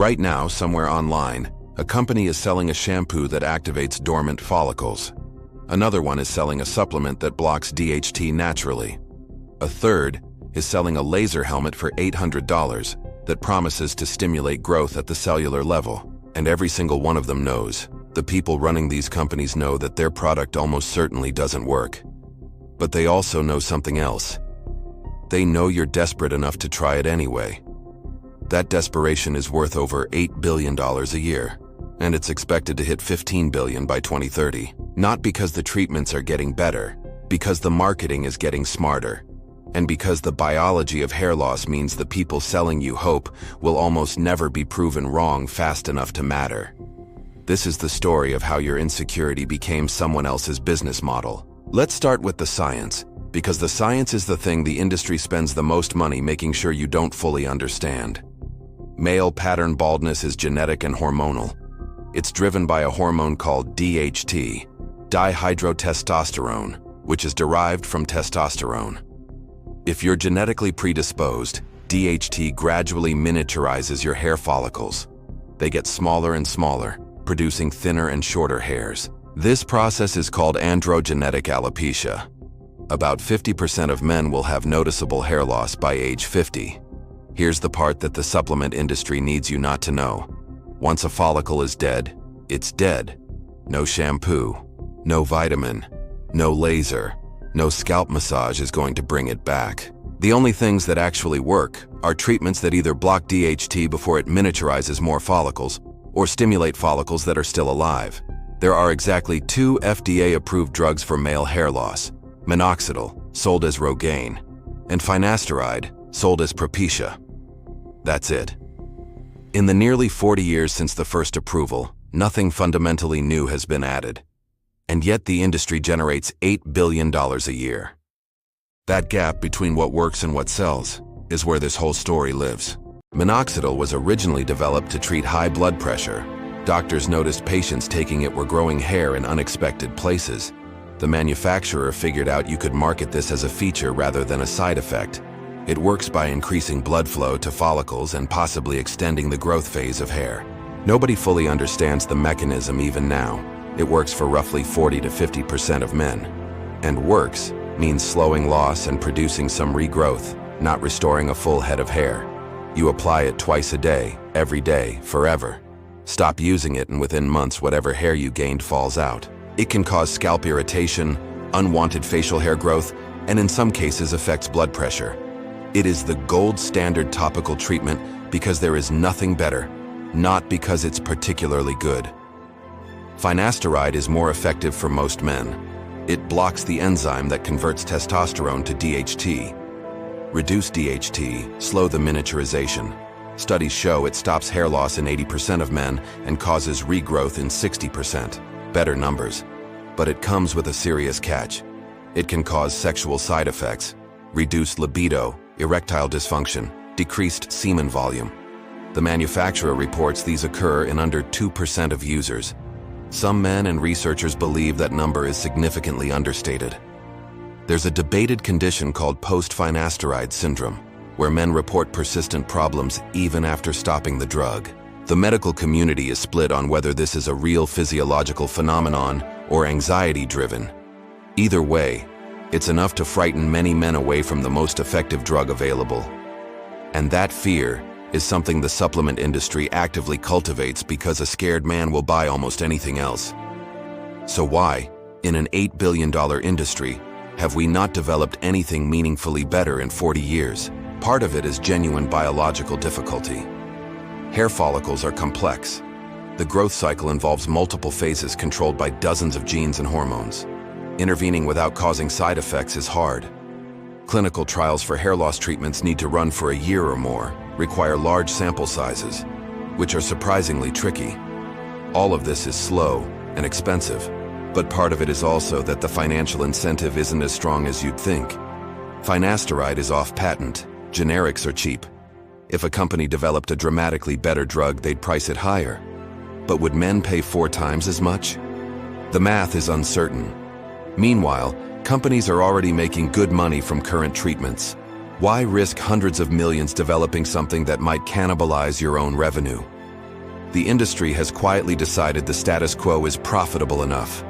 Right now, somewhere online, a company is selling a shampoo that activates dormant follicles. Another one is selling a supplement that blocks DHT naturally. A third is selling a laser helmet for $800 that promises to stimulate growth at the cellular level. And every single one of them knows, the people running these companies know that their product almost certainly doesn't work. But they also know something else. They know you're desperate enough to try it anyway. That desperation is worth over $8 billion a year, and it's expected to hit $15 billion by 2030. Not because the treatments are getting better, because the marketing is getting smarter, and because the biology of hair loss means the people selling you hope will almost never be proven wrong fast enough to matter. This is the story of how your insecurity became someone else's business model. Let's start with the science, because the science is the thing the industry spends the most money making sure you don't fully understand. Male pattern baldness is genetic and hormonal. It's driven by a hormone called DHT, dihydrotestosterone, which is derived from testosterone. If you're genetically predisposed, DHT gradually miniaturizes your hair follicles. They get smaller and smaller, producing thinner and shorter hairs. This process is called androgenetic alopecia. About 50% of men will have noticeable hair loss by age 50. Here's the part that the supplement industry needs you not to know. Once a follicle is dead, it's dead. No shampoo, no vitamin, no laser, no scalp massage is going to bring it back. The only things that actually work are treatments that either block DHT before it miniaturizes more follicles or stimulate follicles that are still alive. There are exactly 2 FDA-approved drugs for male hair loss: minoxidil, sold as Rogaine, and finasteride, sold as Propecia. That's it. In the nearly 40 years since the first approval, nothing fundamentally new has been added. And yet the industry generates $8 billion a year. That gap between what works and what sells is where this whole story lives. Minoxidil was originally developed to treat high blood pressure. Doctors noticed patients taking it were growing hair in unexpected places. The manufacturer figured out you could market this as a feature rather than a side effect. It works by increasing blood flow to follicles and possibly extending the growth phase of hair. Nobody fully understands the mechanism even now. It works for roughly 40 to 50% of men. And works means slowing loss and producing some regrowth, not restoring a full head of hair. You apply it twice a day, every day, forever. Stop using it and within months whatever hair you gained falls out. It can cause scalp irritation, unwanted facial hair growth, and in some cases affects blood pressure. It is the gold standard topical treatment because there is nothing better, not because it's particularly good. Finasteride is more effective for most men. It blocks the enzyme that converts testosterone to DHT. Reduce DHT, slow the miniaturization. Studies show it stops hair loss in 80% of men and causes regrowth in 60%. Better numbers. But it comes with a serious catch. It can cause sexual side effects, reduced libido, erectile dysfunction, decreased semen volume. The manufacturer reports these occur in under 2% of users. Some men and researchers believe that number is significantly understated. There's a debated condition called post-finasteride syndrome, where men report persistent problems even after stopping the drug. The medical community is split on whether this is a real physiological phenomenon or anxiety-driven. Either way, it's enough to frighten many men away from the most effective drug available. And that fear is something the supplement industry actively cultivates because a scared man will buy almost anything else. So why, in an $8 billion industry, have we not developed anything meaningfully better in 40 years? Part of it is genuine biological difficulty. Hair follicles are complex. The growth cycle involves multiple phases controlled by dozens of genes and hormones. Intervening without causing side effects is hard. Clinical trials for hair loss treatments need to run for a year or more, require large sample sizes, which are surprisingly tricky. All of this is slow and expensive, but part of it is also that the financial incentive isn't as strong as you'd think. Finasteride is off patent. Generics are cheap. If a company developed a dramatically better drug, they'd price it higher. But would men pay 4 times as much? The math is uncertain. Meanwhile, companies are already making good money from current treatments. Why risk hundreds of millions developing something that might cannibalize your own revenue? The industry has quietly decided the status quo is profitable enough.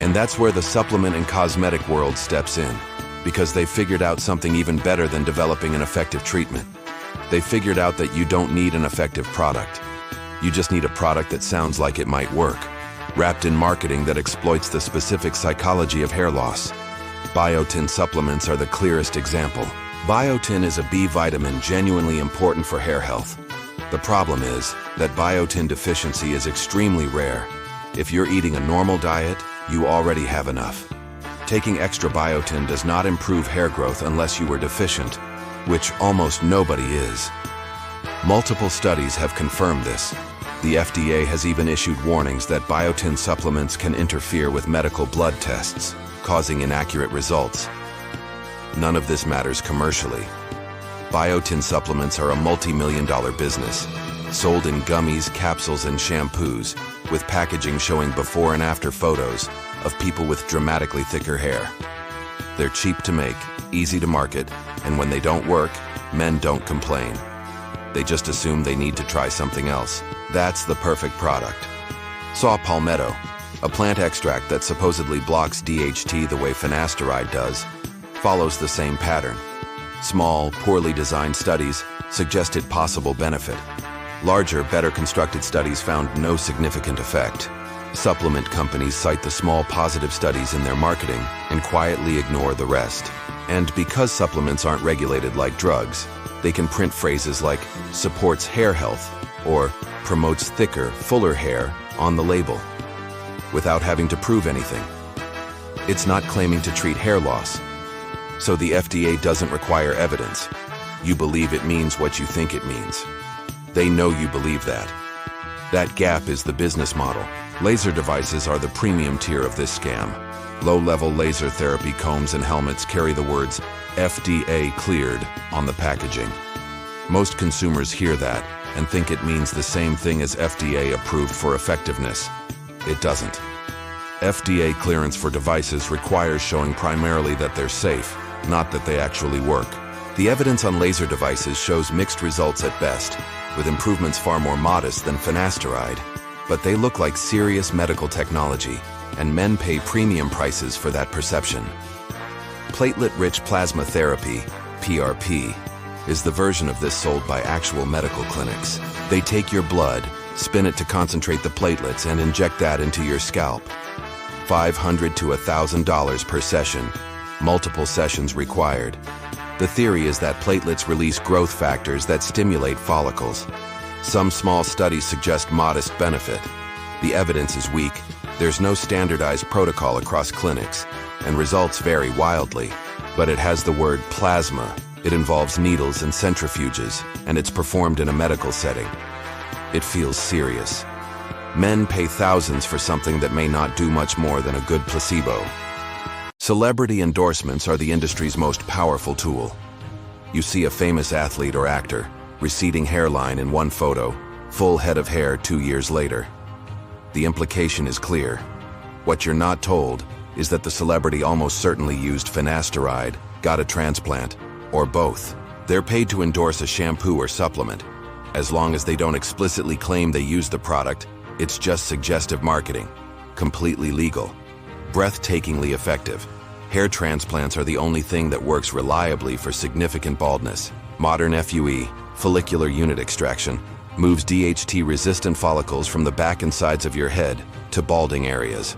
And that's where the supplement and cosmetic world steps in, because they figured out something even better than developing an effective treatment. They figured out that you don't need an effective product. You just need a product that sounds like it might work, wrapped in marketing that exploits the specific psychology of hair loss. Biotin supplements are the clearest example. Biotin is a B vitamin genuinely important for hair health. The problem is that biotin deficiency is extremely rare. If you're eating a normal diet, you already have enough. Taking extra biotin does not improve hair growth unless you are deficient, which almost nobody is. Multiple studies have confirmed this. The FDA has even issued warnings that biotin supplements can interfere with medical blood tests, causing inaccurate results. None of this matters commercially. Biotin supplements are a multi-million-dollar business, sold in gummies, capsules, and shampoos, with packaging showing before and after photos of people with dramatically thicker hair. They're cheap to make, easy to market, and when they don't work, men don't complain. They just assume they need to try something else. That's the perfect product. Saw palmetto, a plant extract that supposedly blocks DHT the way finasteride does, follows the same pattern. Small, poorly designed studies suggested possible benefit. Larger, better constructed studies found no significant effect. Supplement companies cite the small positive studies in their marketing and quietly ignore the rest. And because supplements aren't regulated like drugs, they can print phrases like supports hair health or promotes thicker, fuller hair on the label, without having to prove anything. It's not claiming to treat hair loss, so the FDA doesn't require evidence. You believe it means what you think it means. They know you believe that. That gap is the business model. Laser devices are the premium tier of this scam. Low-level laser therapy combs and helmets carry the words FDA cleared on the packaging. Most consumers hear that and think it means the same thing as FDA approved for effectiveness. It doesn't. FDA clearance for devices requires showing primarily that they're safe, not that they actually work. The evidence on laser devices shows mixed results at best, with improvements far more modest than finasteride. But they look like serious medical technology, and men pay premium prices for that perception. Platelet-rich plasma therapy, PRP, is the version of this sold by actual medical clinics. They take your blood, spin it to concentrate the platelets, and inject that into your scalp. $500 to $1,000 per session, multiple sessions required. The theory is that platelets release growth factors that stimulate follicles. Some small studies suggest modest benefit. The evidence is weak. There's no standardized protocol across clinics, and results vary wildly. But it has the word plasma. It involves needles and centrifuges, and it's performed in a medical setting. It feels serious. Men pay thousands for something that may not do much more than a good placebo. Celebrity endorsements are the industry's most powerful tool. You see a famous athlete or actor, receding hairline in one photo, full head of hair 2 years later. The implication is clear. What you're not told is that the celebrity almost certainly used finasteride, got a transplant, or both. They're paid to endorse a shampoo or supplement. As long as they don't explicitly claim they use the product, it's just suggestive marketing. Completely legal. Breathtakingly effective. Hair transplants are the only thing that works reliably for significant baldness. Modern FUE, follicular unit extraction, moves DHT-resistant follicles from the back and sides of your head to balding areas.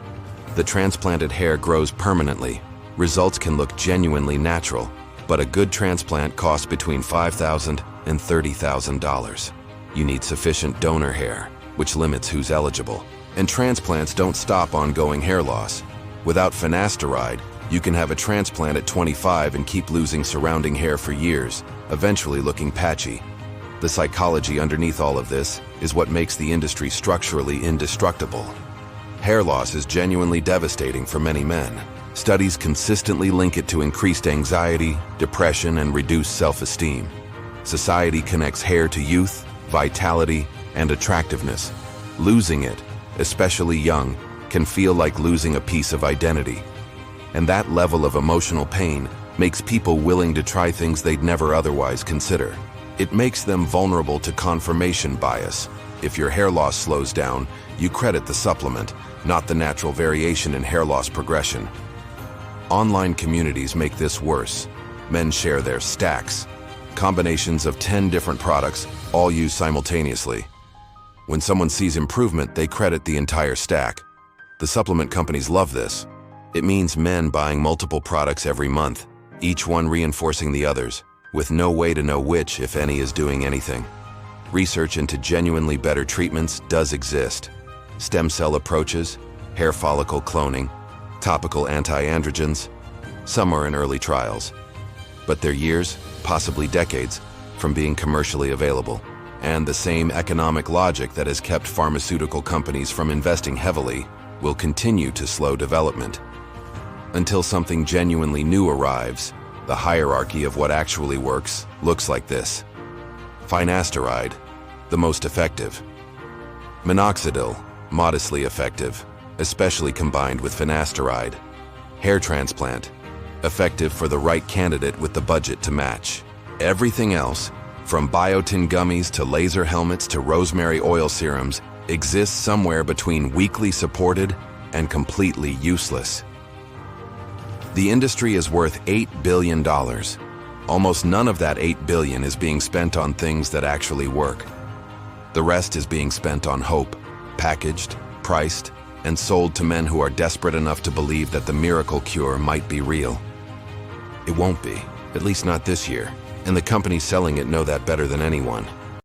The transplanted hair grows permanently. Results can look genuinely natural, but a good transplant costs between $5,000 and $30,000. You need sufficient donor hair, which limits who's eligible. And transplants don't stop ongoing hair loss. Without finasteride, you can have a transplant at 25 and keep losing surrounding hair for years, eventually looking patchy. The psychology underneath all of this is what makes the industry structurally indestructible. Hair loss is genuinely devastating for many men. Studies consistently link it to increased anxiety, depression, and reduced self-esteem. Society connects hair to youth, vitality, and attractiveness. Losing it, especially young, can feel like losing a piece of identity. And that level of emotional pain makes people willing to try things they'd never otherwise consider. It makes them vulnerable to confirmation bias. If your hair loss slows down, you credit the supplement, not the natural variation in hair loss progression. Online communities make this worse. Men share their stacks, combinations of 10 different products, all used simultaneously. When someone sees improvement, they credit the entire stack. The supplement companies love this. It means men buying multiple products every month, each one reinforcing the others, with no way to know which, if any, is doing anything. Research into genuinely better treatments does exist. Stem cell approaches, hair follicle cloning, topical anti-androgens. Some are in early trials. But they're years, possibly decades, from being commercially available. And the same economic logic that has kept pharmaceutical companies from investing heavily will continue to slow development. Until something genuinely new arrives, the hierarchy of what actually works looks like this. Finasteride, the most effective. Minoxidil, modestly effective, especially combined with finasteride. Hair transplant, effective for the right candidate with the budget to match. Everything else, from biotin gummies to laser helmets to rosemary oil serums, exists somewhere between weakly supported and completely useless. The industry is worth $8 billion. Almost none of that $8 billion is being spent on things that actually work. The rest is being spent on hope, packaged, priced, and sold to men who are desperate enough to believe that the miracle cure might be real. It won't be, at least not this year, and the companies selling it know that better than anyone.